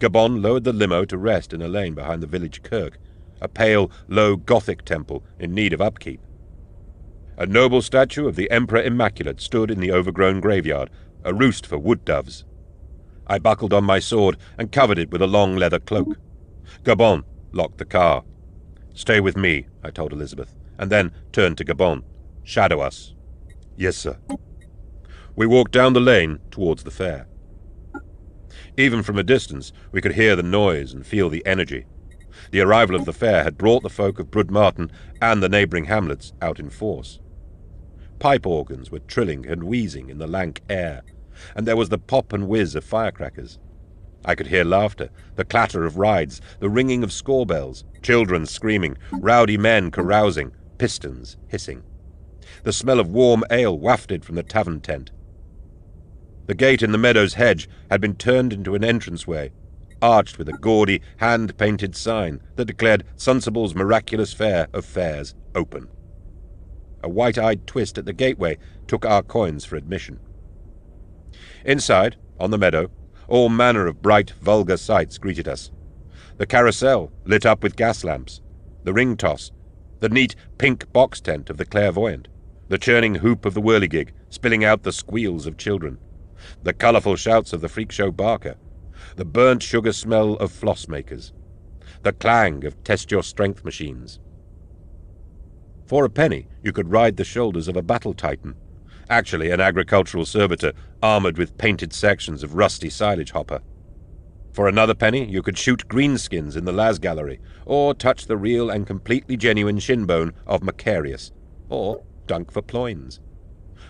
Gabon lowered the limo to rest in a lane behind the village kirk, a pale, low Gothic temple in need of upkeep. A noble statue of the Emperor Immaculate stood in the overgrown graveyard, a roost for wood doves. I buckled on my sword and covered it with a long leather cloak. Gabon locked the car. "Stay with me," I told Elizabeth, and then turned to Gabon. "Shadow us." "Yes, sir." We walked down the lane towards the fair. Even from a distance, we could hear the noise and feel the energy. The arrival of the fair had brought the folk of Broodmartin and the neighbouring hamlets out in force. Pipe organs were trilling and wheezing in the lank air, and there was the pop and whiz of firecrackers. I could hear laughter, the clatter of rides, the ringing of score bells, children screaming, rowdy men carousing, pistons hissing. The smell of warm ale wafted from the tavern tent. The gate in the meadow's hedge had been turned into an entranceway, arched with a gaudy, hand-painted sign that declared Sunsible's Miraculous Fair of Fairs open. A white-eyed twist at the gateway took our coins for admission. Inside, on the meadow, all manner of bright, vulgar sights greeted us. The carousel, lit up with gas lamps, the ring toss, the neat pink box tent of the clairvoyant, the churning hoop of the whirligig, spilling out the squeals of children, the colourful shouts of the freak show barker, the burnt sugar smell of floss makers, the clang of test-your-strength machines. For a penny, you could ride the shoulders of a battle titan, actually an agricultural servitor armoured with painted sections of rusty silage hopper. For another penny, you could shoot greenskins in the Las Gallery, or touch the real and completely genuine shinbone of Macarius, or dunk for ploins.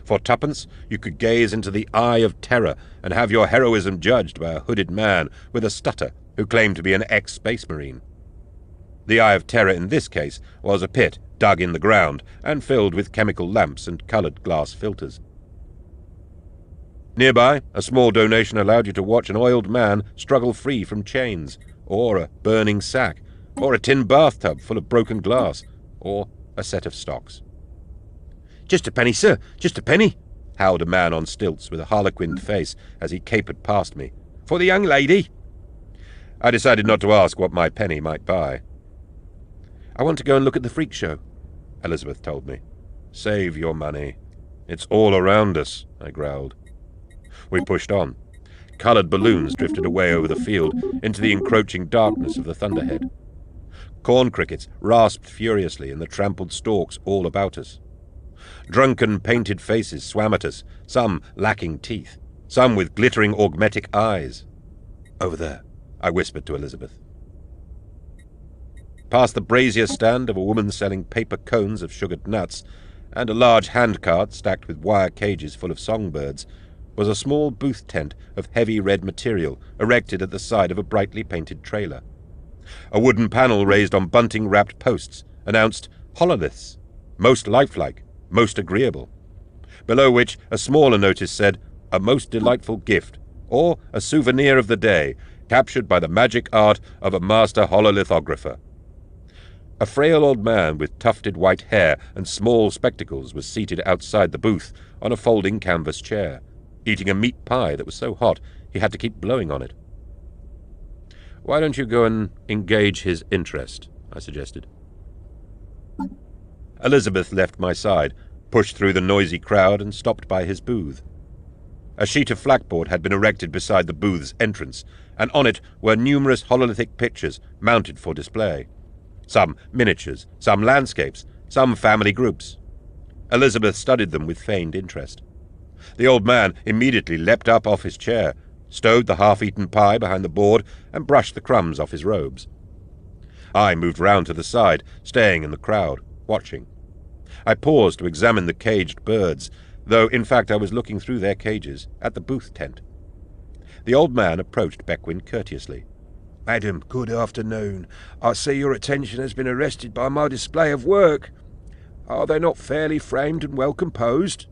For twopence, you could gaze into the eye of terror and have your heroism judged by a hooded man with a stutter who claimed to be an ex-space marine. The eye of terror in this case was a pit dug in the ground and filled with chemical lamps and coloured glass filters. Nearby, a small donation allowed you to watch an oiled man struggle free from chains, or a burning sack, or a tin bathtub full of broken glass, or a set of stocks. "Just a penny, sir, just a penny," howled a man on stilts with a harlequined face as he capered past me. "For the young lady." I decided not to ask what my penny might buy. "I want to go and look at the freak show," Elizabeth told me. "Save your money. It's all around us," I growled. We pushed on. Coloured balloons drifted away over the field into the encroaching darkness of the thunderhead. Corn crickets rasped furiously in the trampled stalks all about us. Drunken, painted faces swam at us, some lacking teeth, some with glittering augmetic eyes. "Over there," I whispered to Elizabeth. Past the brazier stand of a woman selling paper cones of sugared nuts, and a large handcart stacked with wire cages full of songbirds, was a small booth tent of heavy red material erected at the side of a brightly painted trailer. A wooden panel raised on bunting-wrapped posts announced "Hololiths, most lifelike, most agreeable," below which a smaller notice said, "A most delightful gift," or "A souvenir of the day, captured by the magic art of a master hololithographer." A frail old man with tufted white hair and small spectacles was seated outside the booth on a folding canvas chair, eating a meat pie that was so hot he had to keep blowing on it. "Why don't you go and engage his interest?" I suggested. Elizabeth left my side, pushed through the noisy crowd and stopped by his booth. A sheet of flakboard had been erected beside the booth's entrance, and on it were numerous hololithic pictures mounted for display. Some miniatures, some landscapes, some family groups. Elizabeth studied them with feigned interest. The old man immediately leapt up off his chair, stowed the half-eaten pie behind the board, and brushed the crumbs off his robes. I moved round to the side, staying in the crowd, watching. I paused to examine the caged birds, though in fact I was looking through their cages at the booth tent. The old man approached Beckwin courteously. "Madam, good afternoon. I see your attention has been arrested by my display of work. Are they not fairly framed and well composed?"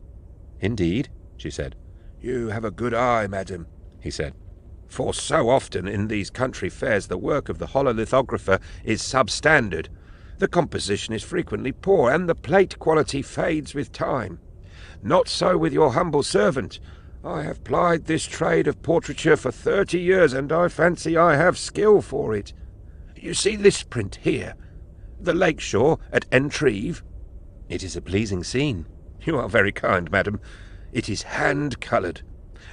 "Indeed," she said. "You have a good eye, madam," he said. "For so often in these country fairs the work of the hololithographer is substandard. The composition is frequently poor, and the plate quality fades with time. Not so with your humble servant. I have plied this trade of portraiture for 30 years, and I fancy I have skill for it. You see this print here, the lake shore at Entreve? It is a pleasing scene. You are very kind, madam. It is hand-coloured,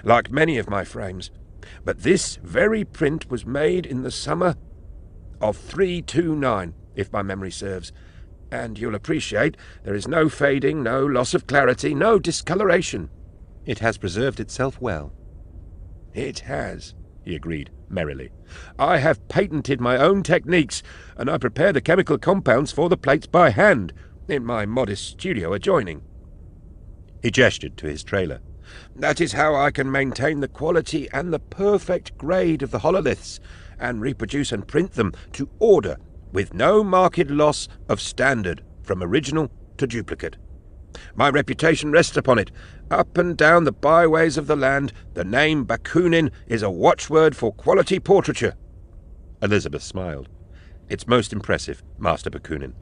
like many of my frames. But this very print was made in the summer of 329, if my memory serves. And you'll appreciate there is no fading, no loss of clarity, no discoloration. It has preserved itself well. It has, he agreed merrily. I have patented my own techniques, and I prepare the chemical compounds for the plates by hand, in my modest studio adjoining. He gestured to his trailer. That is how I can maintain the quality and the perfect grade of the hololiths, and reproduce and print them to order, with no marked loss of standard from original to duplicate. My reputation rests upon it. Up and down the byways of the land, the name Bakunin is a watchword for quality portraiture. Elizabeth smiled. It's most impressive, Master Bakunin.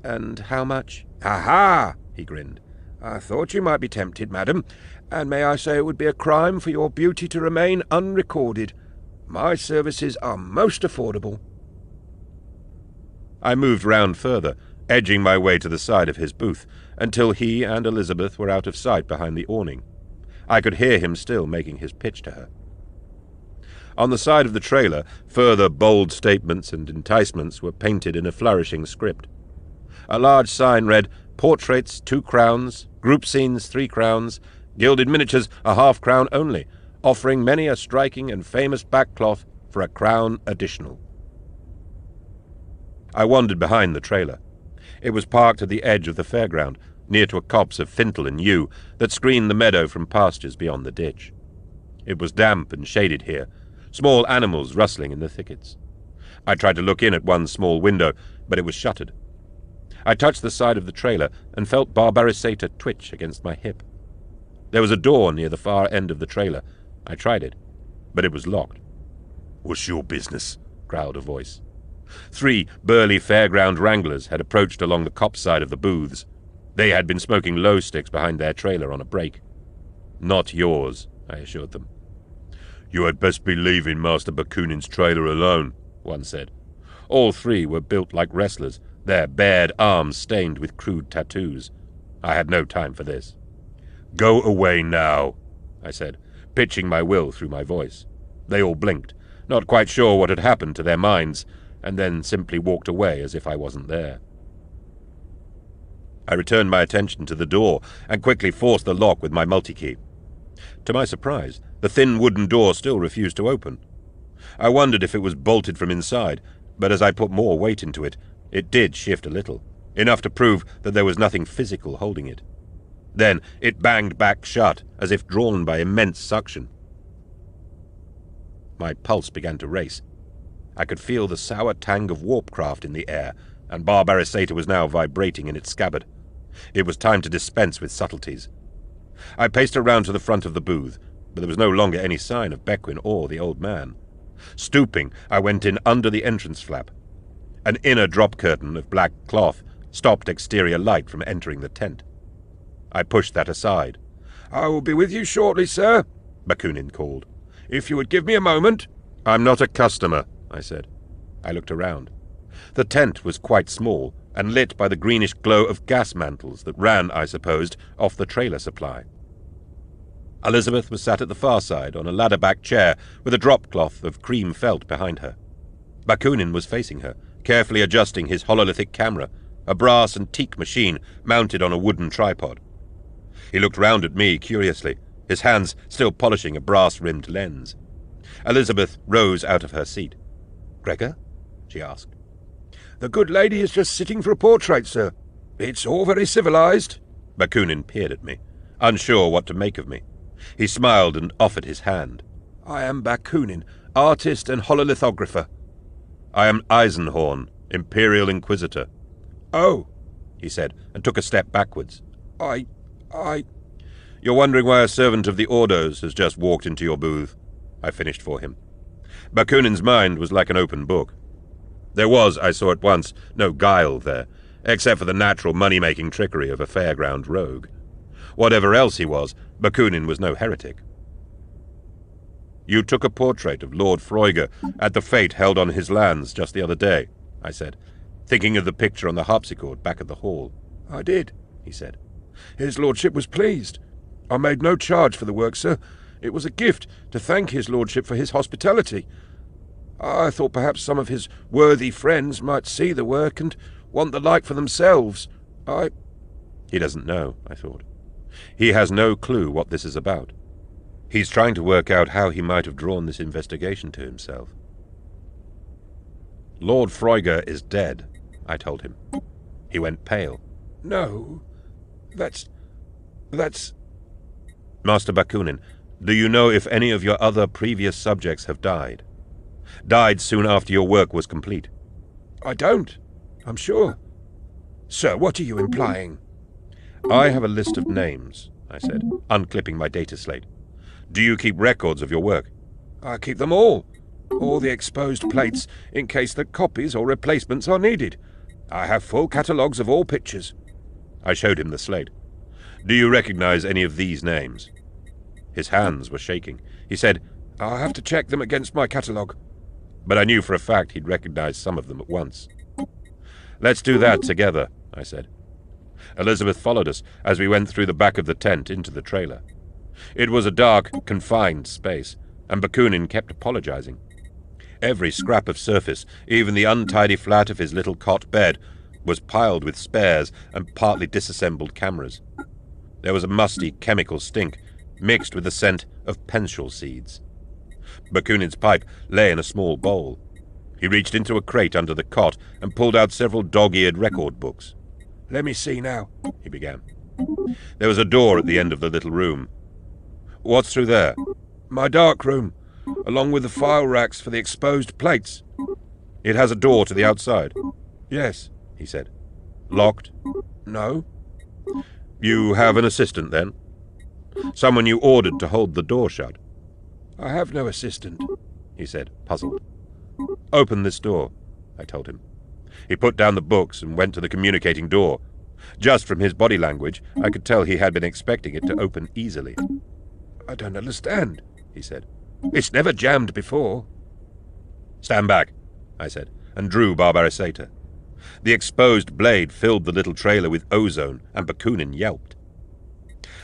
And how much? Aha! He grinned. I thought you might be tempted, madam, and may I say it would be a crime for your beauty to remain unrecorded. My services are most affordable. I moved round further, edging my way to the side of his booth, until he and Elizabeth were out of sight behind the awning. I could hear him still making his pitch to her. On the side of the trailer, further bold statements and enticements were painted in a flourishing script. A large sign read, "Portraits 2 crowns, group scenes 3 crowns, gilded miniatures a half-crown only, offering many a striking and famous backcloth for a crown additional." I wandered behind the trailer. It was parked at the edge of the fairground, near to a copse of fintal and yew that screened the meadow from pastures beyond the ditch. It was damp and shaded here, small animals rustling in the thickets. I tried to look in at one small window, but it was shuttered. I touched the side of the trailer and felt Barbarisata twitch against my hip. There was a door near the far end of the trailer. I tried it, but it was locked. "What's your business?" growled a voice. 3 burly fairground wranglers had approached along the copse side of the booths. They had been smoking low sticks behind their trailer on a break. "Not yours," I assured them. "You had best be leaving Master Bakunin's trailer alone," one said. All 3 were built like wrestlers, their bared arms stained with crude tattoos. I had no time for this. "Go away now," I said, pitching my will through my voice. They all blinked, not quite sure what had happened to their minds, and then simply walked away as if I wasn't there. I returned my attention to the door and quickly forced the lock with my multi-key. To my surprise, the thin wooden door still refused to open. I wondered if it was bolted from inside, but as I put more weight into it, it did shift a little, enough to prove that there was nothing physical holding it. Then it banged back shut, as if drawn by immense suction. My pulse began to race. I could feel the sour tang of warpcraft in the air, and Barbarisata was now vibrating in its scabbard. It was time to dispense with subtleties. I paced around to the front of the booth, but there was no longer any sign of Bequin or the old man. Stooping, I went in under the entrance flap. An inner drop curtain of black cloth stopped exterior light from entering the tent. I pushed that aside. "I will be with you shortly, sir," Bakunin called. "If you would give me a moment." "I'm not a customer," I said. I looked around. The tent was quite small and lit by the greenish glow of gas mantles that ran, I supposed, off the trailer supply. Elizabeth was sat at the far side on a ladder-back chair with a drop-cloth of cream felt behind her. Bakunin was facing her, carefully adjusting his hololithic camera, a brass and teak machine mounted on a wooden tripod. He looked round at me curiously, his hands still polishing a brass-rimmed lens. Elizabeth rose out of her seat. "Gregor?" she asked. "The good lady is just sitting for a portrait, sir. It's all very civilized." Bakunin peered at me, unsure what to make of me. He smiled and offered his hand. "I am Bakunin, artist and hololithographer." "I am Eisenhorn, Imperial Inquisitor." "Oh," he said, and took a step backwards. I... "You're wondering why a servant of the Ordos has just walked into your booth," I finished for him. Bakunin's mind was like an open book. There was, I saw at once, no guile there, except for the natural money-making trickery of a fairground rogue. Whatever else he was, Bakunin was no heretic. You took a portrait of Lord Freuger at the fete held on his lands just the other day, I said, thinking of the picture on the harpsichord back at the hall. I did, he said. His lordship was pleased. I made no charge for the work, sir. It was a gift to thank his lordship for his hospitality. I thought perhaps some of his worthy friends might see the work and want the like for themselves. He doesn't know, I thought. He has no clue what this is about. He's trying to work out how he might have drawn this investigation to himself. Lord Freuger is dead, I told him. He went pale. No, that's... Master Bakunin, do you know if any of your other previous subjects have died? Died soon after your work was complete? I don't, I'm sure. Sir, what are you implying? I have a list of names, I said, unclipping my data slate. Do you keep records of your work? I keep them all the exposed plates, in case that copies or replacements are needed. I have full catalogues of all pictures. I showed him the slate. Do you recognize any of these names? His hands were shaking. He said, I'll have to check them against my catalogue. But I knew for a fact he'd recognize some of them at once. Let's do that together, I said. Elizabeth followed us as we went through the back of the tent into the trailer. It was a dark, confined space, and Bakunin kept apologizing. Every scrap of surface, even the untidy flat of his little cot bed, was piled with spares and partly disassembled cameras. There was a musty chemical stink, mixed with the scent of pensule seeds. Bakunin's pipe lay in a small bowl. He reached into a crate under the cot and pulled out several dog-eared record books. Let me see now, he began. There was a door at the end of the little room. What's through there? My dark room, along with the file racks for the exposed plates. It has a door to the outside? Yes, he said. Locked? No. You have an assistant, then? Someone you ordered to hold the door shut? I have no assistant, he said, puzzled. Open this door, I told him. He put down the books and went to the communicating door. Just from his body language, I could tell he had been expecting it to open easily. I don't understand, he said. It's never jammed before. Stand back, I said, and drew Barbarisata. The exposed blade filled the little trailer with ozone, and Bakunin yelped.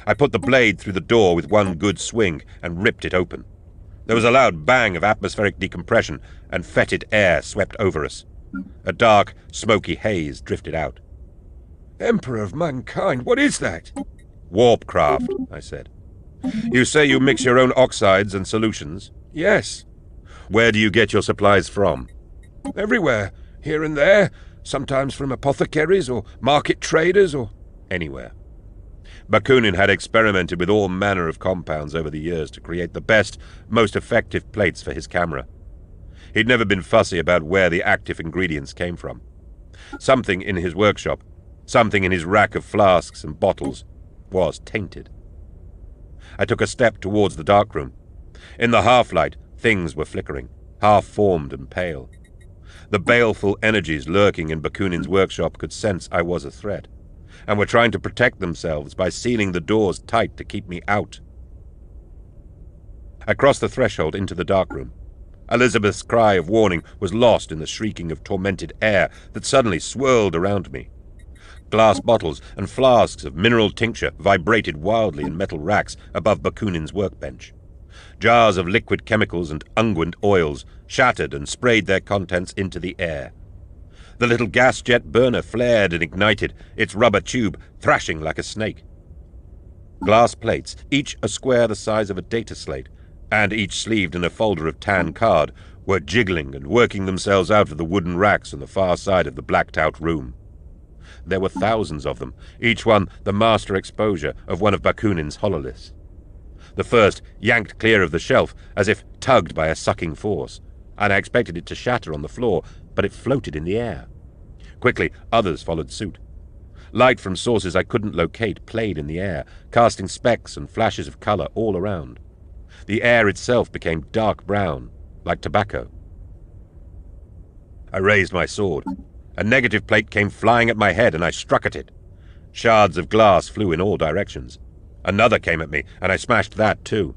I put the blade through the door with one good swing and ripped it open. There was a loud bang of atmospheric decompression, and fetid air swept over us. A dark, smoky haze drifted out. Emperor of mankind, what is that? Warp craft, I said. You say you mix your own oxides and solutions? Yes. Where do you get your supplies from? Everywhere, here and there, sometimes from apothecaries or market traders or... Anywhere. Bakunin had experimented with all manner of compounds over the years to create the best, most effective plates for his camera. He'd never been fussy about where the active ingredients came from. Something in his workshop, something in his rack of flasks and bottles, was tainted. I took a step towards the darkroom. In the half-light, things were flickering, half-formed and pale. The baleful energies lurking in Bakunin's workshop could sense I was a threat, and were trying to protect themselves by sealing the doors tight to keep me out. I crossed the threshold into the darkroom. Elizabeth's cry of warning was lost in the shrieking of tormented air that suddenly swirled around me. Glass bottles and flasks of mineral tincture vibrated wildly in metal racks above Bakunin's workbench. Jars of liquid chemicals and unguent oils shattered and sprayed their contents into the air. The little gas jet burner flared and ignited, its rubber tube thrashing like a snake. Glass plates, each a square the size of a data slate, and each sleeved in a folder of tan card, were jiggling and working themselves out of the wooden racks on the far side of the blacked-out room. There were thousands of them, each one the master exposure of one of Bakunin's hololiths. The first yanked clear of the shelf as if tugged by a sucking force, and I expected it to shatter on the floor, but it floated in the air. Quickly, others followed suit. Light from sources I couldn't locate played in the air, casting specks and flashes of color all around. The air itself became dark brown, like tobacco. I raised my sword. A negative plate came flying at my head, and I struck at it. Shards of glass flew in all directions. Another came at me, and I smashed that too.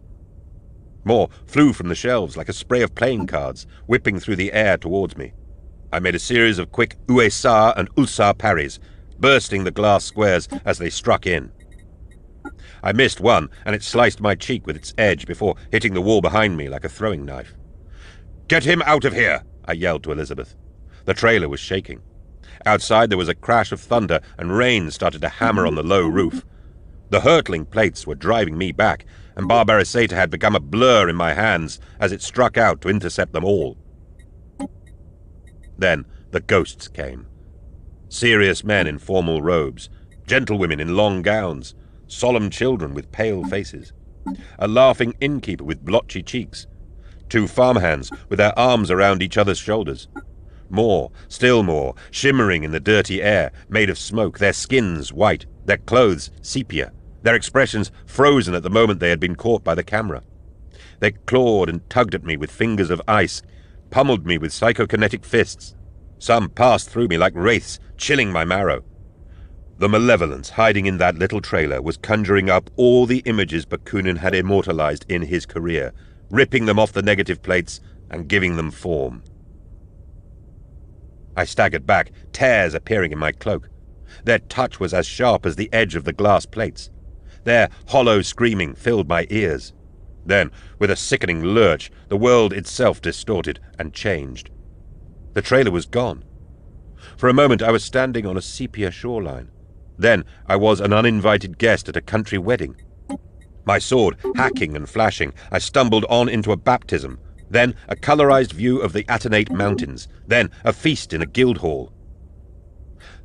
More flew from the shelves like a spray of playing cards, whipping through the air towards me. I made a series of quick USA and USA parries, bursting the glass squares as they struck in. I missed one, and it sliced my cheek with its edge before hitting the wall behind me like a throwing knife. "Get him out of here!" I yelled to Elizabeth. The trailer was shaking. Outside there was a crash of thunder, and rain started to hammer on the low roof. The hurtling plates were driving me back, and Barbarisata had become a blur in my hands as it struck out to intercept them all. Then the ghosts came. Serious men in formal robes, gentlewomen in long gowns, solemn children with pale faces, a laughing innkeeper with blotchy cheeks, 2 farmhands with their arms around each other's shoulders. More, still more, shimmering in the dirty air, made of smoke, their skins white, their clothes sepia, their expressions frozen at the moment they had been caught by the camera. They clawed and tugged at me with fingers of ice, pummeled me with psychokinetic fists. Some passed through me like wraiths, chilling my marrow. The malevolence hiding in that little trailer was conjuring up all the images Bakunin had immortalized in his career, ripping them off the negative plates and giving them form. I staggered back, tears appearing in my cloak. Their touch was as sharp as the edge of the glass plates. Their hollow screaming filled my ears. Then, with a sickening lurch, the world itself distorted and changed. The trailer was gone. For a moment I was standing on a sepia shoreline. Then I was an uninvited guest at a country wedding. My sword hacking and flashing, I stumbled on into a baptism, then a colorized view of the Atenate Mountains, then a feast in a guild hall.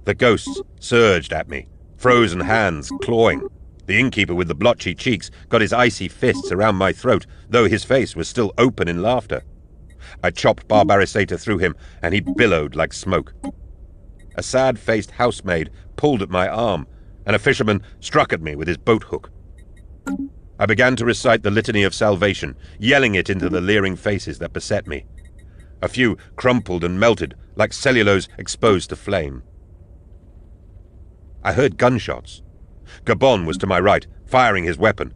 The ghosts surged at me, frozen hands clawing. The innkeeper with the blotchy cheeks got his icy fists around my throat, though his face was still open in laughter. I chopped Barbarisata through him, and he billowed like smoke. A sad-faced housemaid pulled at my arm, and a fisherman struck at me with his boat hook. I began to recite the Litany of Salvation, yelling it into the leering faces that beset me. A few crumpled and melted, like cellulose exposed to flame. I heard gunshots. Gabon was to my right, firing his weapon.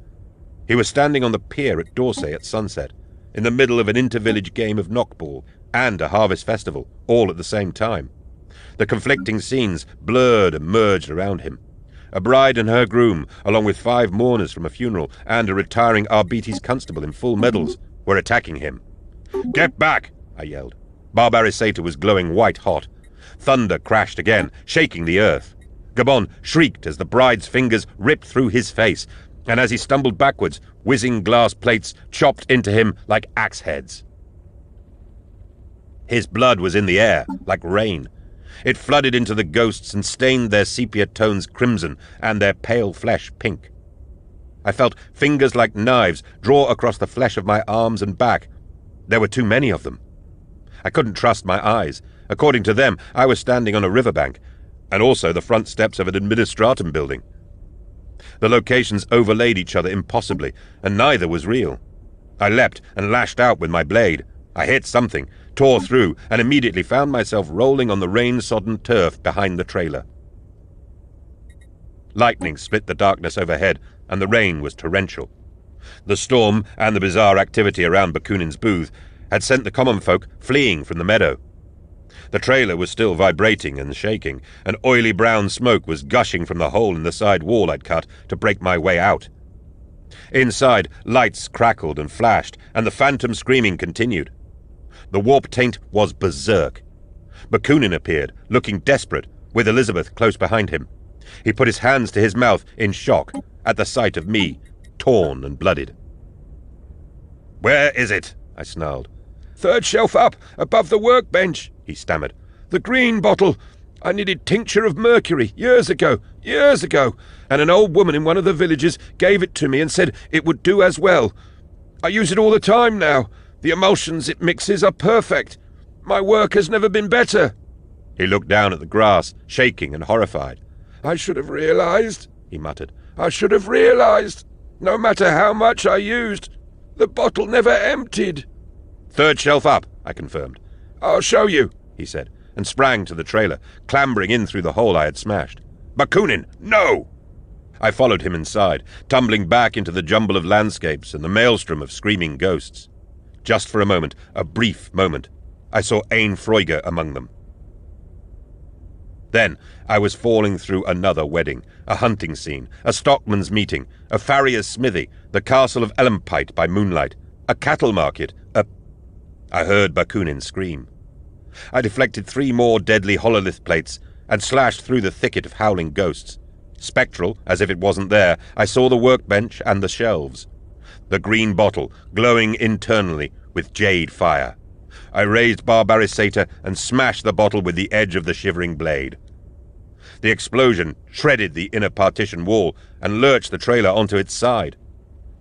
He was standing on the pier at Dorsey at sunset, in the middle of an inter-village game of knockball and a harvest festival, all at the same time. The conflicting scenes blurred and merged around him. A bride and her groom, along with 5 mourners from a funeral and a retiring Arbites constable in full medals, were attacking him. "Get back!" I yelled. Barbarisata was glowing white-hot. Thunder crashed again, shaking the earth. Gabon shrieked as the bride's fingers ripped through his face, and as he stumbled backwards, whizzing glass plates chopped into him like axe heads. His blood was in the air, like rain. It flooded into the ghosts and stained their sepia tones crimson and their pale flesh pink. I felt fingers like knives draw across the flesh of my arms and back. There were too many of them. I couldn't trust my eyes. According to them, I was standing on a riverbank, and also the front steps of an administratum building. The locations overlaid each other impossibly, and neither was real. I leapt and lashed out with my blade. I hit something, tore through, and immediately found myself rolling on the rain-sodden turf behind the trailer. Lightning split the darkness overhead, and the rain was torrential. The storm and the bizarre activity around Bakunin's booth had sent the common folk fleeing from the meadow. The trailer was still vibrating and shaking, and oily brown smoke was gushing from the hole in the side wall I'd cut to break my way out. Inside, lights crackled and flashed, and the phantom screaming continued. The warp taint was berserk. Bakunin appeared, looking desperate, with Elizabeth close behind him. He put his hands to his mouth in shock at the sight of me, torn and blooded. "Where is it?" I snarled. "Third shelf up, above the workbench," he stammered. "The green bottle. I needed tincture of mercury years ago, and an old woman in one of the villages gave it to me and said it would do as well. I use it all the time now. The emulsions it mixes are perfect. My work has never been better." He looked down at the grass, shaking and horrified. "I should have realized," he muttered. "I should have realized. No matter how much I used, the bottle never emptied." "Third shelf up," I confirmed. "I'll show you," he said, and sprang to the trailer, clambering in through the hole I had smashed. "Bakunin, no!" I followed him inside, tumbling back into the jumble of landscapes and the maelstrom of screaming ghosts. Just for a moment, a brief moment, I saw Ain Freuger among them. Then I was falling through another wedding, a hunting scene, a stockman's meeting, a farrier's smithy, the castle of Elempite by moonlight, a cattle market, I heard Bakunin scream. I deflected 3 more deadly hololith plates and slashed through the thicket of howling ghosts. Spectral, as if it wasn't there, I saw the workbench and the shelves. The green bottle, glowing internally with jade fire. I raised Barbarisator and smashed the bottle with the edge of the shivering blade. The explosion shredded the inner partition wall and lurched the trailer onto its side.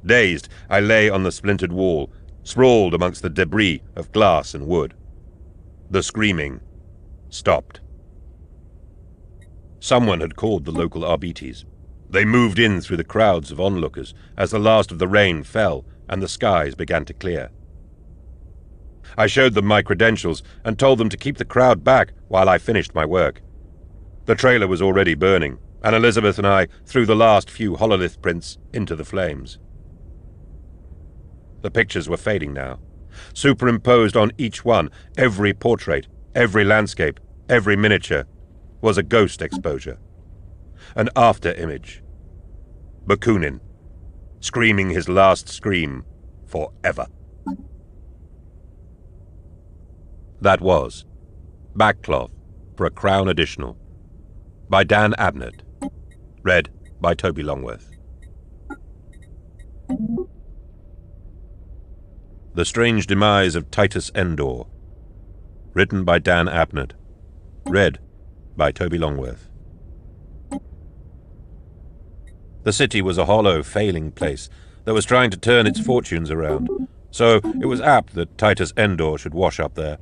Dazed, I lay on the splintered wall, sprawled amongst the debris of glass and wood. The screaming stopped. Someone had called the local arbites. They moved in through the crowds of onlookers as the last of the rain fell and the skies began to clear. I showed them my credentials and told them to keep the crowd back while I finished my work. The trailer was already burning, and Elizabeth and I threw the last few hololith prints into the flames. The pictures were fading now. Superimposed on each one, every portrait, every landscape, every miniature, was a ghost exposure. An after-image. Bakunin, screaming his last scream forever. That was Backcloth for a Crown Additional by Dan Abnett. Read by Toby Longworth. The Strange Demise of Titus Endor. Written by Dan Abnett. Read by Toby Longworth. The city was a hollow, failing place that was trying to turn its fortunes around, so it was apt that Titus Endor should wash up there.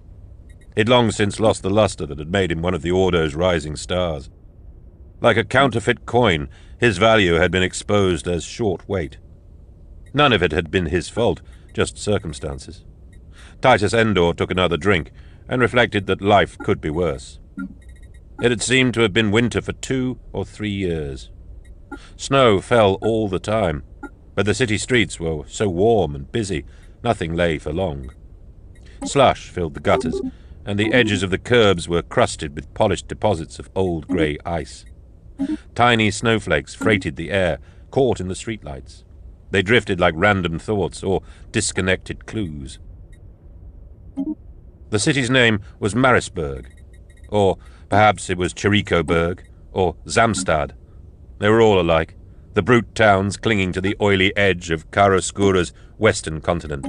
He'd long since lost the luster that had made him one of the Ordo's rising stars. Like a counterfeit coin, his value had been exposed as short weight. None of it had been his fault, just circumstances. Titus Endor took another drink and reflected that life could be worse. It had seemed to have been winter for 2 or 3 years. Snow fell all the time, but the city streets were so warm and busy, nothing lay for long. Slush filled the gutters, and the edges of the curbs were crusted with polished deposits of old grey ice. Tiny snowflakes freighted the air, caught in the streetlights. They drifted like random thoughts or disconnected clues. The city's name was Marisburg, or perhaps it was Cherikoburg, or Zamstad. They were all alike, the brute towns clinging to the oily edge of Chiaroscura's western continent.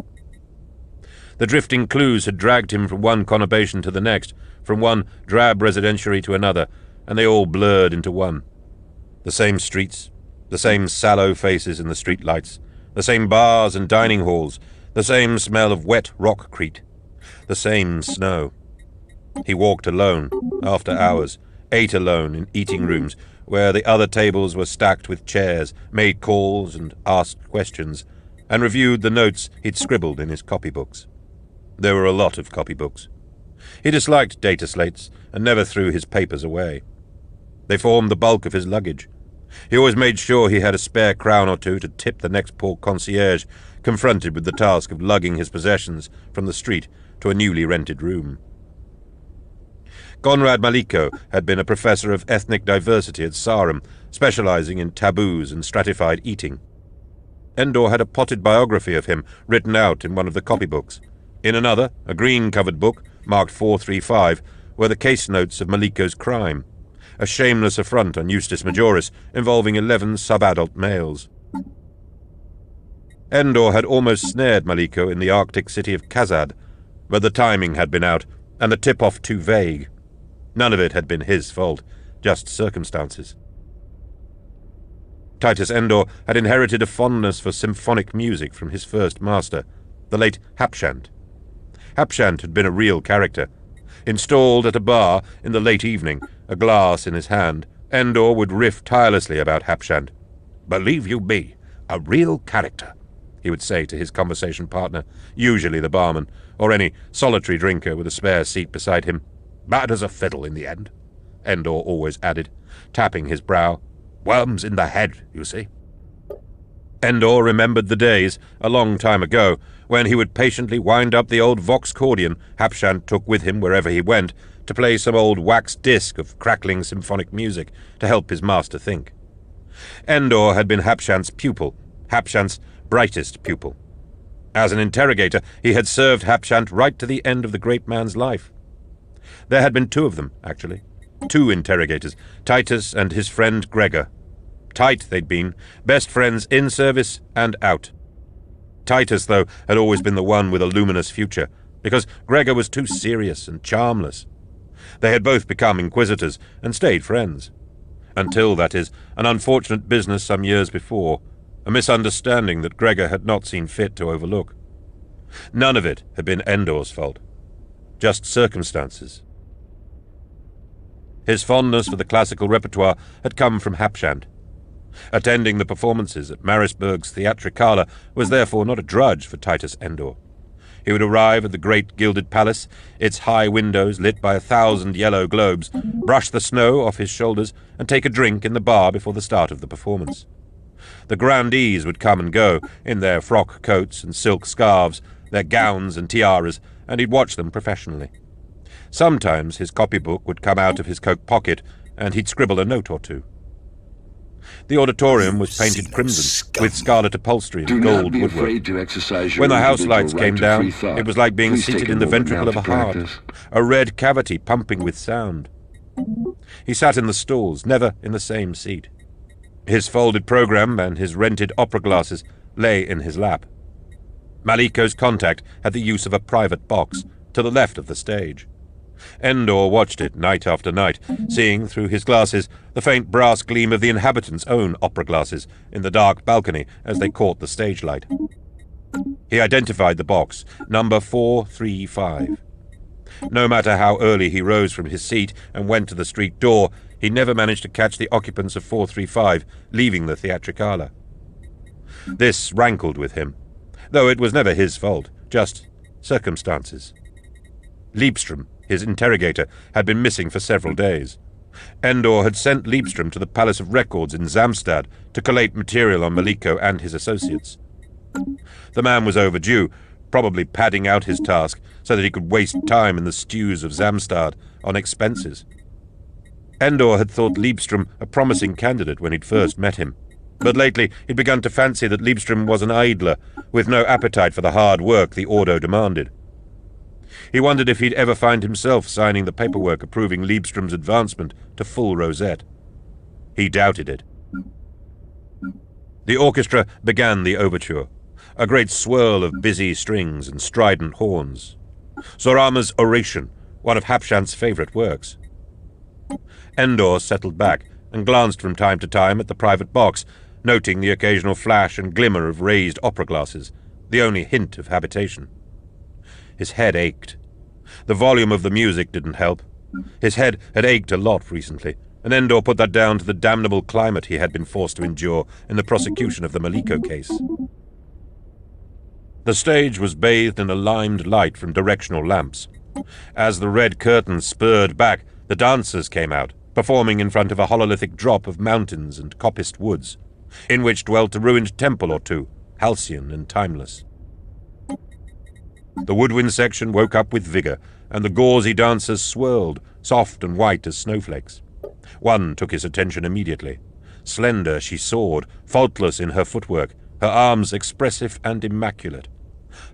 The drifting clues had dragged him from one conurbation to the next, from one drab residentiary to another, and they all blurred into one. The same streets, the same sallow faces in the streetlights, the same bars and dining halls, the same smell of wet rockcrete, the same snow. He walked alone, after hours, ate alone in eating rooms, where the other tables were stacked with chairs, made calls and asked questions, and reviewed the notes he'd scribbled in his copybooks. There were a lot of copybooks. He disliked data slates and never threw his papers away. They formed the bulk of his luggage. He always made sure he had a spare crown or two to tip the next port concierge confronted with the task of lugging his possessions from the street to a newly rented room. Conrad Maliko had been a professor of ethnic diversity at Sarum, specializing in taboos and stratified eating. Endor had a potted biography of him written out in one of the copybooks. In another, a green-covered book, marked 435, were the case notes of Maliko's crime, a shameless affront on Justus Majoris involving 11 sub-adult males. Endor had almost snared Maliko in the Arctic city of Kazad, but the timing had been out, and the tip-off too vague. None of it had been his fault, just circumstances. Titus Endor had inherited a fondness for symphonic music from his first master, the late Hapshant. Hapshant had been a real character. Installed at a bar in the late evening, a glass in his hand, Endor would riff tirelessly about Hapshant. "Believe you me, a real character," he would say to his conversation partner, usually the barman, or any solitary drinker with a spare seat beside him. "Bad as a fiddle in the end," Endor always added, tapping his brow. Worms in the head, you see. Endor remembered the days, a long time ago, when he would patiently wind up the old Vox Cordian Hapshant took with him wherever he went, to play some old wax disc of crackling symphonic music to help his master think. Endor had been Hapshant's pupil, Hapshant's brightest pupil. As an interrogator, he had served Hapshant right to the end of the great man's life. There had been two of them, actually. Two interrogators, Titus and his friend Gregor. Tight they'd been, best friends in service and out. Titus, though, had always been the one with a luminous future, because Gregor was too serious and charmless. They had both become inquisitors and stayed friends. Until, that is, an unfortunate business some years before, a misunderstanding that Gregor had not seen fit to overlook. None of it had been Endor's fault. Just circumstances. His fondness for the classical repertoire had come from Hapshant. Attending the performances at Marisburg's Theatricala was therefore not a drudge for Titus Endor. He would arrive at the great gilded palace, its high windows lit by 1,000 yellow globes, brush the snow off his shoulders, and take a drink in the bar before the start of the performance. The grandees would come and go, in their frock coats and silk scarves, their gowns and tiaras, and he'd watch them professionally. Sometimes his copybook would come out of his coat pocket, and he'd scribble a note or two. The auditorium was painted crimson, with scarlet upholstery and gold woodwork. When the house lights came down, it was like being seated in the ventricle of a heart, a red cavity pumping with sound. He sat in the stalls, never in the same seat. His folded program and his rented opera glasses lay in his lap. Maliko's contact had the use of a private box, to the left of the stage. Endor watched it night after night, seeing through his glasses the faint brass gleam of the inhabitants' own opera glasses in the dark balcony as they caught the stage light. He identified the box, number 435. No matter how early he rose from his seat and went to the street door, he never managed to catch the occupants of 435 leaving the Theatricala. This rankled with him, though it was never his fault, just circumstances. Liebstrom, his interrogator, had been missing for several days. Endor had sent Liebstrom to the Palace of Records in Zamstad to collate material on Maliko and his associates. The man was overdue, probably padding out his task so that he could waste time in the stews of Zamstad on expenses. Endor had thought Liebstrom a promising candidate when he'd first met him, but lately he'd begun to fancy that Liebstrom was an idler, with no appetite for the hard work the Ordo demanded. He wondered if he'd ever find himself signing the paperwork approving Liebstrom's advancement to full rosette. He doubted it. The orchestra began the overture, a great swirl of busy strings and strident horns. Zorama's Oration, one of Hapshant's favorite works. Endor settled back and glanced from time to time at the private box, noting the occasional flash and glimmer of raised opera glasses, the only hint of habitation. His head ached. The volume of the music didn't help. His head had ached a lot recently, and Endor put that down to the damnable climate he had been forced to endure in the prosecution of the Maliko case. The stage was bathed in a limed light from directional lamps. As the red curtains spurred back, the dancers came out, performing in front of a hololithic drop of mountains and coppiced woods, in which dwelt a ruined temple or two, halcyon and timeless. The woodwind section woke up with vigor, and the gauzy dancers swirled, soft and white as snowflakes. One took his attention immediately. Slender she soared, faultless in her footwork, her arms expressive and immaculate.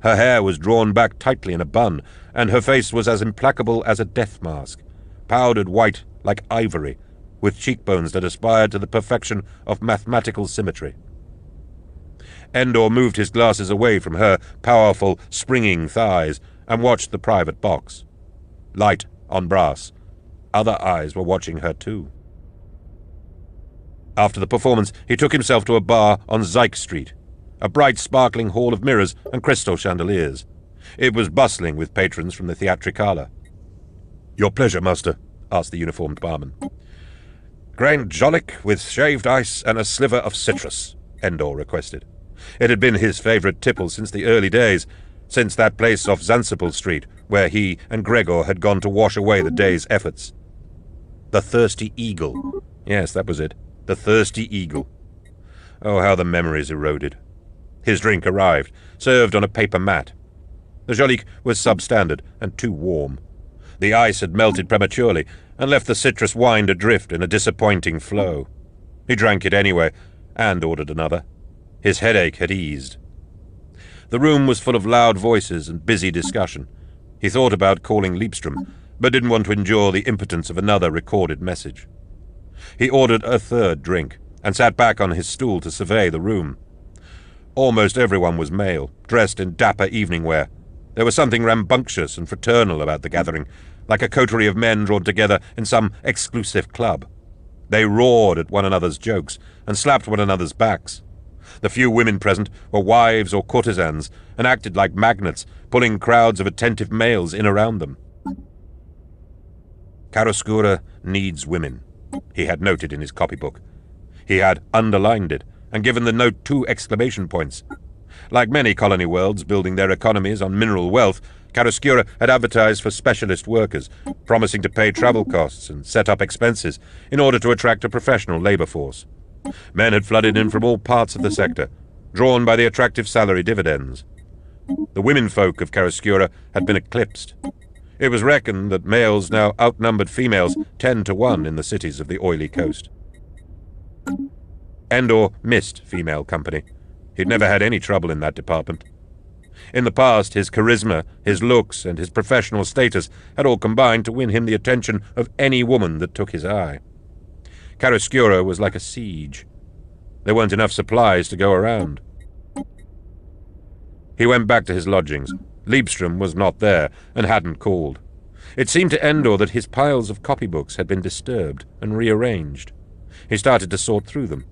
Her hair was drawn back tightly in a bun, and her face was as implacable as a death mask, powdered white like ivory, with cheekbones that aspired to the perfection of mathematical symmetry. Endor moved his glasses away from her powerful, springing thighs and watched the private box. Light on brass. Other eyes were watching her too. After the performance, he took himself to a bar on Zeik Street, a bright, sparkling hall of mirrors and crystal chandeliers. It was bustling with patrons from the Theatricala. "Your pleasure, master," asked the uniformed barman. "Grain Jolik with shaved ice and a sliver of citrus," Endor requested. It had been his favourite tipple since the early days, since that place off Zansipal Street, where he and Gregor had gone to wash away the day's efforts. The Thirsty Eagle. Yes, that was it. The thirsty eagle. Oh, how the memories eroded. His drink arrived, served on a paper mat. The Jolique was substandard and too warm. The ice had melted prematurely and left the citrus wine adrift in a disappointing flow. He drank it anyway, and ordered another. His headache had eased. The room was full of loud voices and busy discussion. He thought about calling Leibstrom, but didn't want to endure the impotence of another recorded message. He ordered a third drink, and sat back on his stool to survey the room. Almost everyone was male, dressed in dapper evening wear. There was something rambunctious and fraternal about the gathering, like a coterie of men drawn together in some exclusive club. They roared at one another's jokes and slapped one another's backs. The few women present were wives or courtesans and acted like magnets, pulling crowds of attentive males in around them. Chiaroscuro needs women, he had noted in his copybook. He had underlined it and given the note 2 exclamation points. Like many colony worlds building their economies on mineral wealth, Chiaroscuro had advertised for specialist workers, promising to pay travel costs and set up expenses in order to attract a professional labor force. Men had flooded in from all parts of the sector, drawn by the attractive salary dividends. The womenfolk of Chiaroscuro had been eclipsed. It was reckoned that males now outnumbered females 10 to 1 in the cities of the oily coast. Endor missed female company. He'd never had any trouble in that department. In the past, his charisma, his looks, and his professional status had all combined to win him the attention of any woman that took his eye. Chiaroscuro was like a siege. There weren't enough supplies to go around. He went back to his lodgings. Leibstrom was not there, and hadn't called. It seemed to Endor that his piles of copybooks had been disturbed and rearranged. He started to sort through them.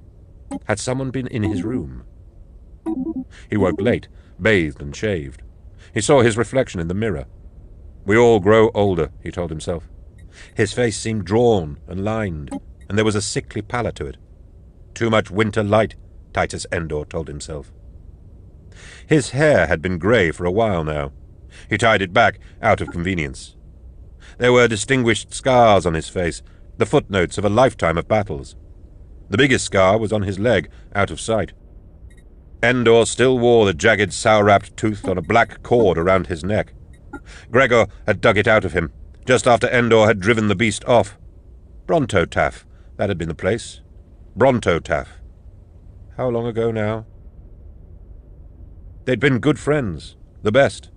Had someone been in his room? He woke late, bathed and shaved. He saw his reflection in the mirror. We all grow older, he told himself. His face seemed drawn and lined, and there was a sickly pallor to it. Too much winter light, Titus Endor told himself. His hair had been grey for a while now. He tied it back out of convenience. There were distinguished scars on his face, the footnotes of a lifetime of battles. The biggest scar was on his leg, out of sight. Endor still wore the jagged sour-wrapped tooth on a black cord around his neck. Gregor had dug it out of him, just after Endor had driven the beast off. Brontotaff, that had been the place. Brontotaff. How long ago now? They'd been good friends, the best.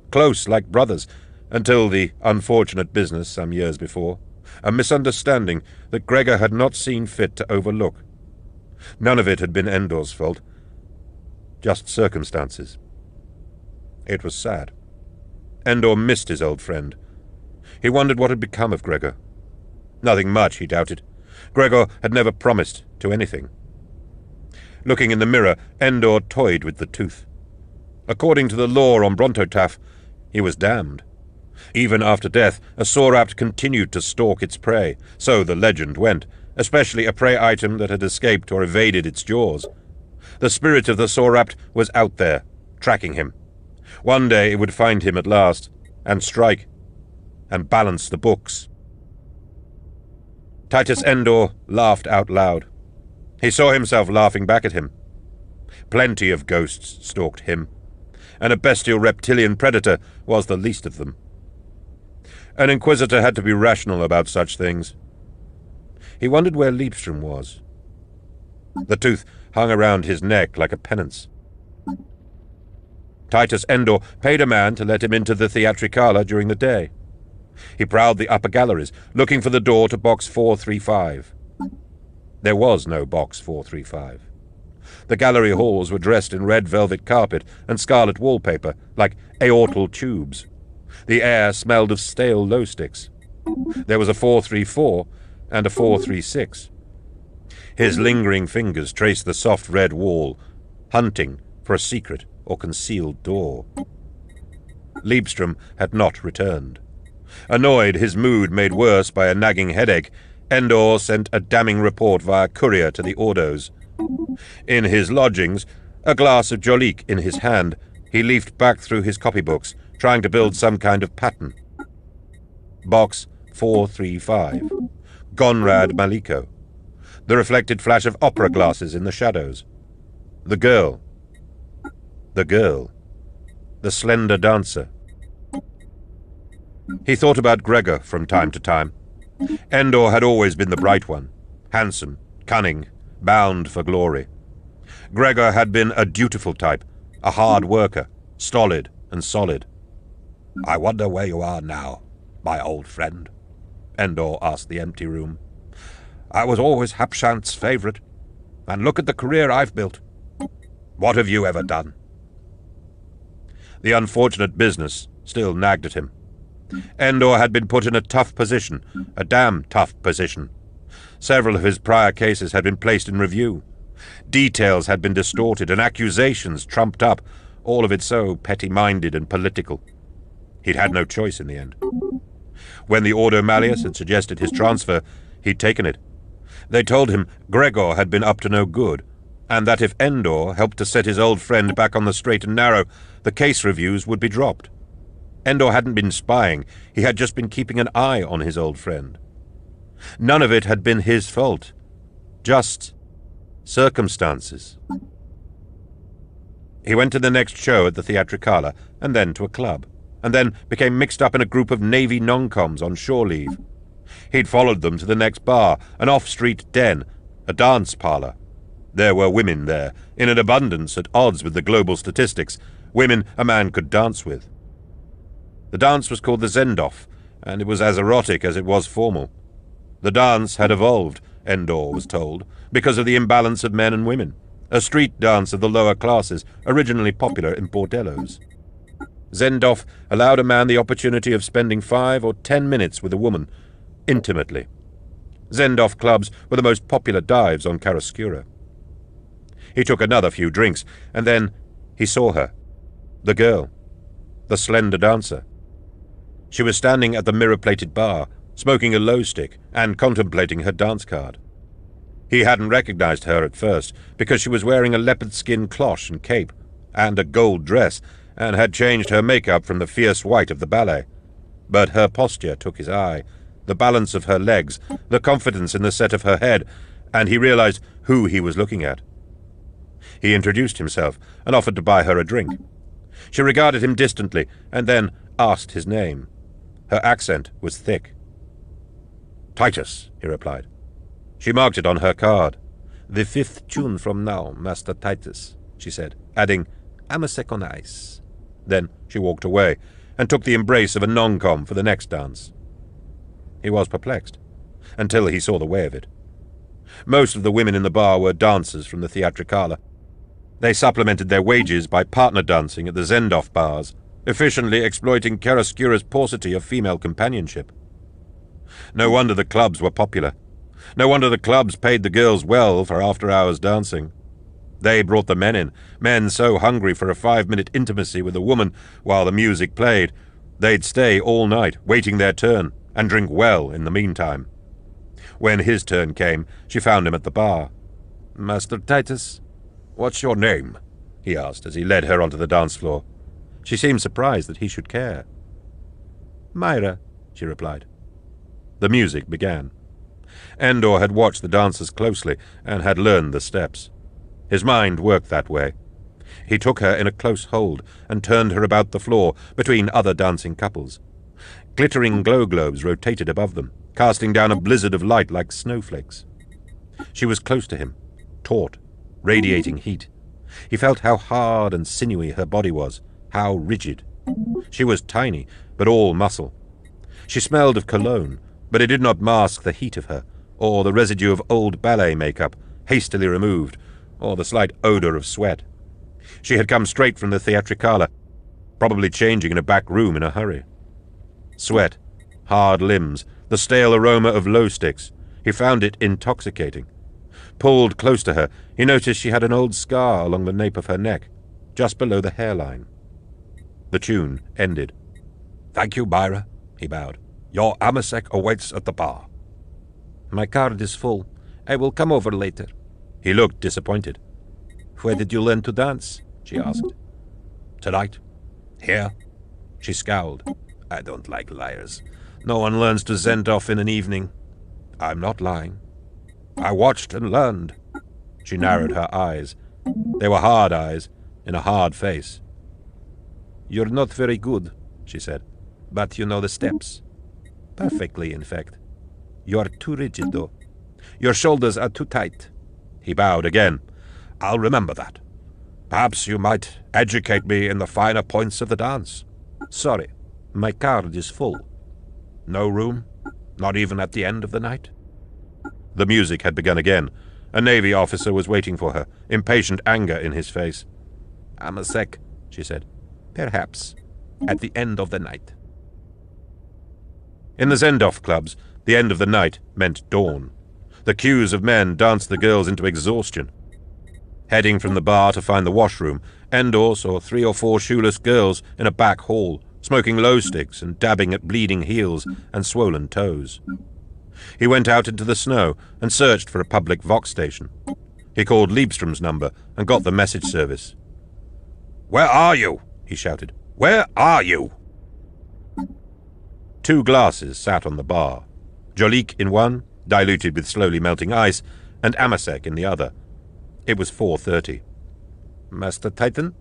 Close like brothers, until the unfortunate business some years before. A misunderstanding that Gregor had not seen fit to overlook. None of it had been Endor's fault. Just circumstances. It was sad. Endor missed his old friend. He wondered what had become of Gregor. Nothing much, he doubted. Gregor had never promised to anything. Looking in the mirror, Endor toyed with the tooth. According to the law on Brontotaff, he was damned. Even after death, a Sorapt continued to stalk its prey, so the legend went, especially a prey item that had escaped or evaded its jaws. The spirit of the Sorapt was out there, tracking him. One day it would find him at last, and strike, and balance the books. Titus Endor laughed out loud. He saw himself laughing back at him. Plenty of ghosts stalked him, and a bestial reptilian predator was the least of them. An inquisitor had to be rational about such things. He wondered where Leibstrom was. The tooth hung around his neck like a penance. Titus Endor paid a man to let him into the Theatricala during the day. He prowled the upper galleries, looking for the door to box 435. There was no box 435. The gallery halls were dressed in red velvet carpet and scarlet wallpaper, like aortal tubes. The air smelled of stale low sticks. There was a 434 and a 436. His lingering fingers traced the soft red wall, hunting for a secret or concealed door. Leibstrom had not returned. Annoyed, his mood made worse by a nagging headache, Endor sent a damning report via courier to the Ordos. In his lodgings, a glass of Jolique in his hand, he leafed back through his copybooks, trying to build some kind of pattern. Box 435. Gonrad Maliko. the reflected flash of opera glasses in the shadows. The girl. The girl. The slender dancer. He thought about Gregor from time to time. Endor had always been the bright one, handsome, cunning, bound for glory. Gregor had been a dutiful type, a hard worker, stolid and solid. "I wonder where you are now, my old friend," Endor asked the empty room. "I was always Hapshant's favorite, and look at the career I've built. What have you ever done?" The unfortunate business still nagged at him. Endor had been put in a tough position, a damn tough position. Several of his prior cases had been placed in review. Details had been distorted and accusations trumped up, all of it so petty-minded and political. He'd had no choice in the end. When the Ordo Malleus had suggested his transfer, he'd taken it. They told him Gregor had been up to no good, and that if Endor helped to set his old friend back on the straight and narrow, the case reviews would be dropped. Endor hadn't been spying, he had just been keeping an eye on his old friend. None of it had been his fault. Just circumstances. He went to the next show at the Theatricala, and then to a club, and then became mixed up in a group of Navy non-coms on shore leave. He'd followed them to the next bar, an off-street den, a dance parlor. There were women there, in an abundance at odds with the global statistics, women a man could dance with. The dance was called the Zendorf, and it was as erotic as it was formal. The dance had evolved, Endor was told, because of the imbalance of men and women, a street dance of the lower classes, originally popular in bordellos. Zendorf allowed a man the opportunity of spending 5 or 10 minutes with a woman, intimately. Zendorf clubs were the most popular dives on Chiaroscura. He took another few drinks, and then he saw her. The girl. The slender dancer. She was standing at the mirror-plated bar, smoking a low stick and contemplating her dance card. He hadn't recognized her at first, because she was wearing a leopard-skin cloche and cape, and a gold dress, and had changed her makeup from the fierce white of the ballet. But her posture took his eye, the balance of her legs, the confidence in the set of her head, and he realized who he was looking at. He introduced himself and offered to buy her a drink. She regarded him distantly and then asked his name. Her accent was thick. "Titus," he replied. She marked it on her card. "The 5th tune from now, Master Titus," she said, adding, "I'm a second ice." Then she walked away and took the embrace of a non-com for the next dance. He was perplexed, until he saw the way of it. Most of the women in the bar were dancers from the Theatricala. They supplemented their wages by partner dancing at the Zendorf bars, efficiently exploiting Chiaroscura's paucity of female companionship. No wonder the clubs were popular. No wonder the clubs paid the girls well for after-hours dancing. They brought the men in, men so hungry for a 5-minute intimacy with a woman while the music played. They'd stay all night, waiting their turn, and drink well in the meantime. When his turn came, she found him at the bar. "Master Titus, what's your name?" he asked as he led her onto the dance floor. She seemed surprised that he should care. "Myra," she replied. The music began. Endor had watched the dancers closely and had learned the steps. His mind worked that way. He took her in a close hold and turned her about the floor between other dancing couples. Glittering glow globes rotated above them, casting down a blizzard of light like snowflakes. She was close to him, taut, radiating heat. He felt how hard and sinewy her body was, how rigid. She was tiny, but all muscle. She smelled of cologne, but it did not mask the heat of her, or the residue of old ballet makeup, hastily removed, or the slight odor of sweat. She had come straight from the Theatricala, probably changing in a back room in a hurry. Sweat, hard limbs, the stale aroma of low sticks. He found it intoxicating. Pulled close to her, he noticed she had an old scar along the nape of her neck, just below the hairline. The tune ended. "Thank you, Myra," he bowed. "Your amasek awaits at the bar." "My card is full. I will come over later." He looked disappointed. "Where did you learn to dance?" she asked. "Tonight. Here." She scowled. "I don't like liars. No one learns to Zendorf in an evening." "I'm not lying." I watched and learned. She narrowed her eyes. They were hard eyes, in a hard face. You're not very good, she said, but you know the steps. Perfectly, in fact. You're too rigid, though. Your shoulders are too tight. He bowed again. I'll remember that. Perhaps you might educate me in the finer points of the dance. Sorry, my card is full. No room? Not even at the end of the night? The music had begun again. A Navy officer was waiting for her, impatient anger in his face. I'm a sec, she said. Perhaps. At the end of the night. In the Zendorf clubs, the end of the night meant dawn. The queues of men danced the girls into exhaustion. Heading from the bar to find the washroom, Endor saw 3 or 4 shoeless girls in a back hall, smoking glow sticks and dabbing at bleeding heels and swollen toes. He went out into the snow and searched for a public Vox station. He called Liebstrom's number and got the message service. "Where are you?" he shouted. "Where are you?" 2 glasses sat on the bar. Jolik in one, diluted with slowly melting ice, and Amasek in the other. It was 4:30. Master Titan?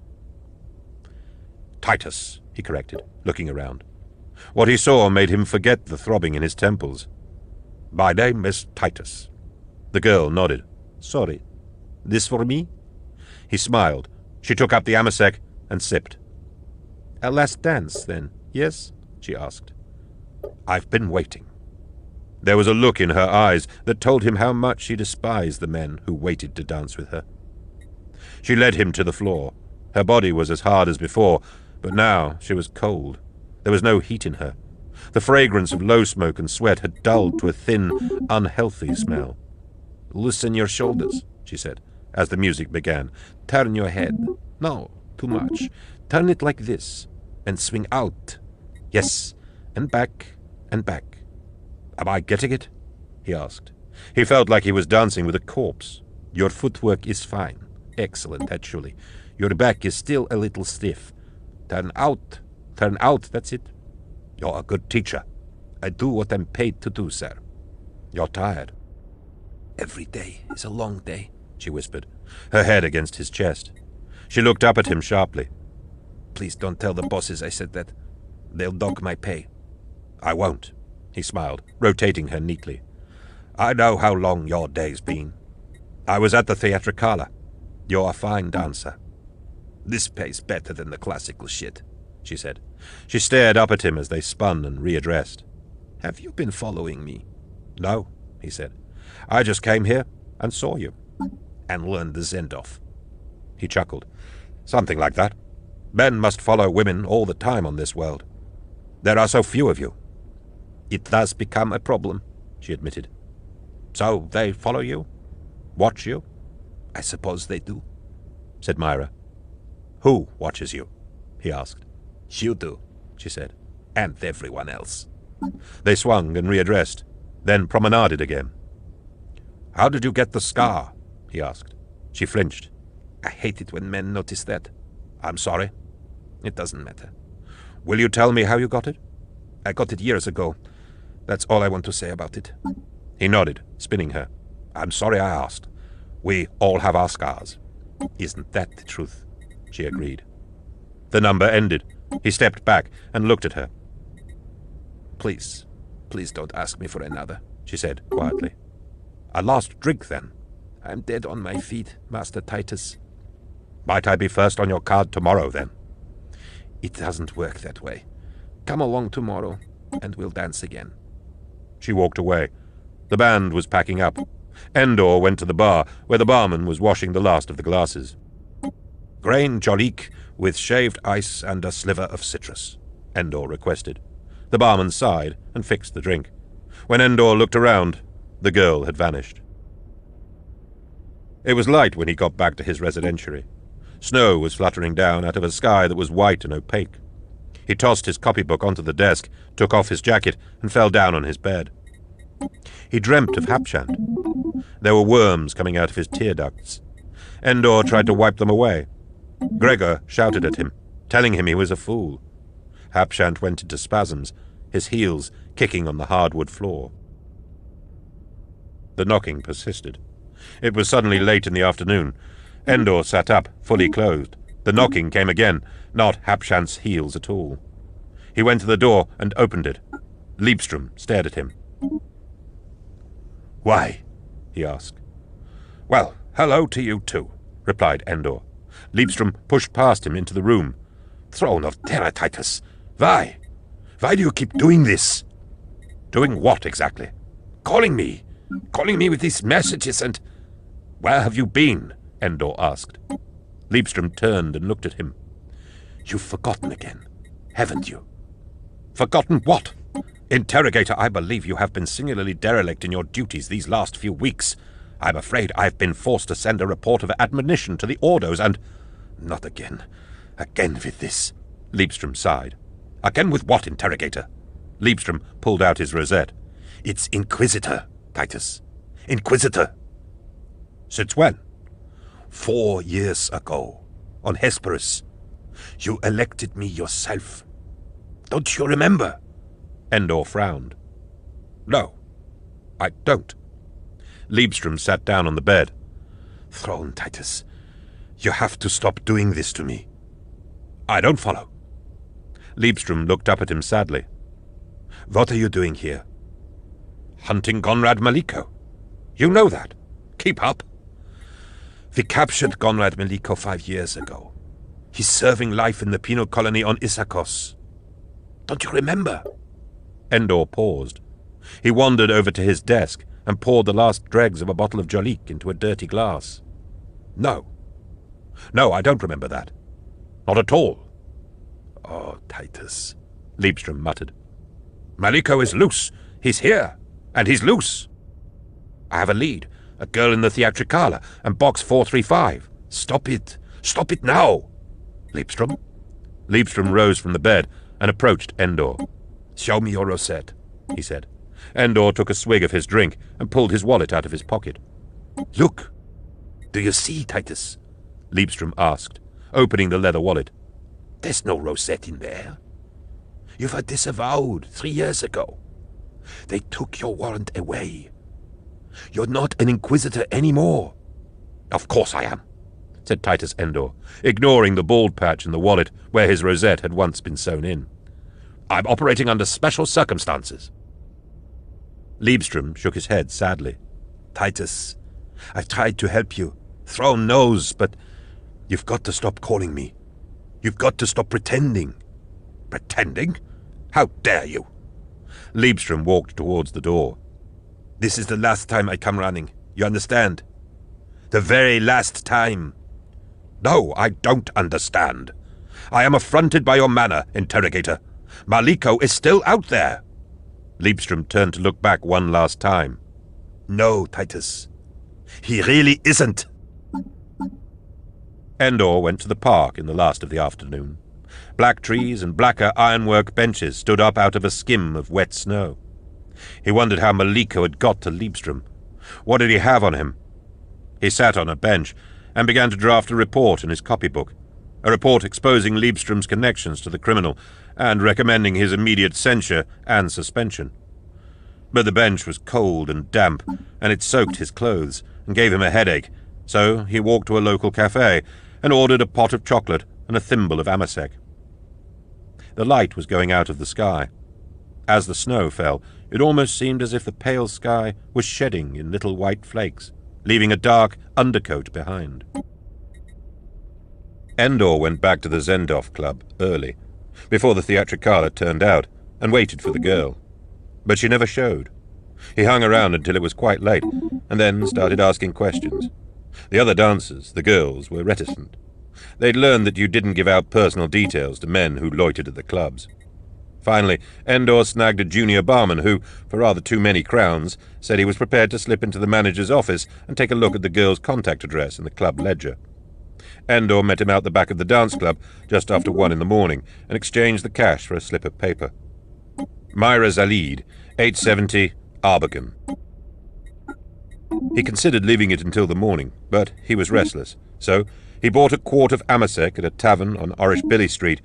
Titus, he corrected, looking around. What he saw made him forget the throbbing in his temples. My name is Titus. The girl nodded. Sorry. This for me? He smiled. She took up the Amasek and sipped. A last dance, then, yes? She asked. I've been waiting. There was a look in her eyes that told him how much she despised the men who waited to dance with her. She led him to the floor. Her body was as hard as before, but now she was cold. There was no heat in her. The fragrance of low smoke and sweat had dulled to a thin, unhealthy smell. Loosen your shoulders, she said, as the music began. Turn your head. No, too much. Turn it like this, and swing out. Yes, and back, and back. Am I getting it? He asked. He felt like he was dancing with a corpse. Your footwork is fine. Excellent, actually. Your back is still a little stiff. Turn out, that's it. You're a good teacher. I do what I'm paid to do, sir. You're tired. Every day is a long day, she whispered, her head against his chest. She looked up at him sharply. Please don't tell the bosses I said that. They'll dock my pay. I won't, he smiled, rotating her neatly. I know how long your day's been. I was at the Theatricala. You're a fine dancer. This pays better than the classical shit, she said. She stared up at him as they spun and readdressed. Have you been following me? No, he said. I just came here and saw you. And learned the Zendorf. He chuckled. Something like that. Men must follow women all the time on this world. There are so few of you. It does become a problem, she admitted. So they follow you? Watch you? I suppose they do, said Myra. Who watches you? He asked. You do, she said, and everyone else. They swung and readdressed, then promenaded again. How did you get the scar? He asked. She flinched. I hate it when men notice that. I'm sorry. It doesn't matter. Will you tell me how you got it? I got it years ago. That's all I want to say about it. He nodded, spinning her. I'm sorry I asked. We all have our scars. Isn't that the truth? She agreed. The number ended. He stepped back and looked at her. Please don't ask me for another, she said quietly. A last drink, then? I'm dead on my feet, Master Titus. Might I be first on your card tomorrow, then? It doesn't work that way. Come along tomorrow, and we'll dance again. She walked away. The band was packing up. Endor went to the bar, where the barman was washing the last of the glasses. Grain Jolik with shaved ice and a sliver of citrus, Endor requested. The barman sighed and fixed the drink. When Endor looked around, the girl had vanished. It was light when he got back to his residentiary. Snow was fluttering down out of a sky that was white and opaque. He tossed his copybook onto the desk, took off his jacket, and fell down on his bed. He dreamt of Hapshant. There were worms coming out of his tear ducts. Endor tried to wipe them away. Gregor shouted at him, telling him he was a fool. Hapshant went into spasms, his heels kicking on the hardwood floor. The knocking persisted. It was suddenly late in the afternoon. Endor sat up, fully clothed. The knocking came again, not hapchance heels at all. He went to the door and opened it. Leibstrom stared at him. "Why?" he asked. "Well, hello to you too," replied Endor. Leibstrom pushed past him into the room. "Throne of Terra, Titus. Why? Why do you keep doing this?" "Doing what exactly?" Calling me with these messages and—" "Where have you been?" Endor asked. Leibstrom turned and looked at him. "You've forgotten again, haven't you?" "Forgotten what?" "Interrogator, I believe you have been singularly derelict in your duties these last few weeks. I'm afraid I've been forced to send a report of admonition to the Ordos and—" "Not again. Again with this." Leibstrom sighed. "Again with what, Interrogator?" Leibstrom pulled out his rosette. "It's Inquisitor, Titus. Inquisitor." "Since when?" 4 years ago, on Hesperus. You elected me yourself. Don't you remember?" Endor frowned. "No, I don't." Leibstrom sat down on the bed. "Throne, Titus. You have to stop doing this to me." "I don't follow." Leibstrom looked up at him sadly. "What are you doing here?" "Hunting Conrad Maliko. You know that. Keep up." "We captured Conrad Maliko 5 years ago. He's serving life in the penal colony on Isakos. Don't you remember?" Endor paused. He wandered over to his desk and poured the last dregs of a bottle of Jolik into a dirty glass. No, I don't remember that. Not at all." "Oh, Titus," Leibstrom muttered. "Maliko is loose. He's here, and he's loose." "I have a lead. A girl in the Theatricala, and box 435. Stop it. Stop it now." "Leibstrom?" Leibstrom rose from the bed and approached Endor. "Show me your rosette," he said. Endor took a swig of his drink and pulled his wallet out of his pocket. "Look. Do you see, Titus?" Leibstrom asked, opening the leather wallet. "There's no rosette in there. You were disavowed 3 years ago. They took your warrant away. You're not an Inquisitor anymore." "Of course I am," said Titus Endor, ignoring the bald patch in the wallet where his rosette had once been sewn in. "I'm operating under special circumstances." Leibstrom shook his head sadly. "Titus, I've tried to help you. Throne knows, but you've got to stop calling me. You've got to stop pretending." "Pretending? How dare you?" Leibstrom walked towards the door. "This is the last time I come running. You understand? The very last time." "No, I don't understand. I am affronted by your manner, Interrogator. Maliko is still out there." Leibstrom turned to look back one last time. "No, Titus. He really isn't." Endor went to the park in the last of the afternoon. Black trees and blacker ironwork benches stood up out of a skim of wet snow. He wondered how Maliko had got to Leibstrom. What did he have on him? He sat on a bench and began to draft a report in his copybook, a report exposing Leibstrom's connections to the criminal and recommending his immediate censure and suspension. But the bench was cold and damp, and it soaked his clothes and gave him a headache, so he walked to a local cafe and ordered a pot of chocolate and a thimble of amasec. The light was going out of the sky. As the snow fell, it almost seemed as if the pale sky was shedding in little white flakes, leaving a dark undercoat behind. Endor went back to the Zendorf Club early, before the Theatricala turned out, and waited for the girl. But she never showed. He hung around until it was quite late, and then started asking questions. The other dancers, the girls, were reticent. They'd learned that you didn't give out personal details to men who loitered at the clubs. Finally, Endor snagged a junior barman who, for rather too many crowns, said he was prepared to slip into the manager's office and take a look at the girl's contact address in the club ledger. Endor met him out the back of the dance club just after 1 in the morning and exchanged the cash for a slip of paper. Myra Zalid, 870, Arbagan. He considered leaving it until the morning, but he was restless, so he bought a quart of amasec at a tavern on Orish-Billy Street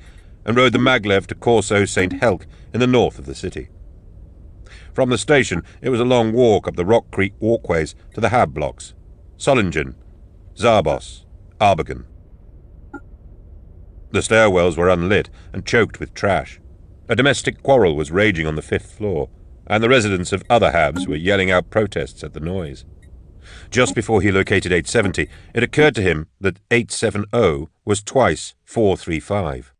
and rode the maglev to Corso St. Helk in the north of the city. From the station, it was a long walk up the Rock Creek walkways to the hab blocks. Solingen, Zarbos, Arbergen. The stairwells were unlit and choked with trash. A domestic quarrel was raging on the 5th floor, and the residents of other habs were yelling out protests at the noise. Just before he located 870, it occurred to him that 870 was twice 435.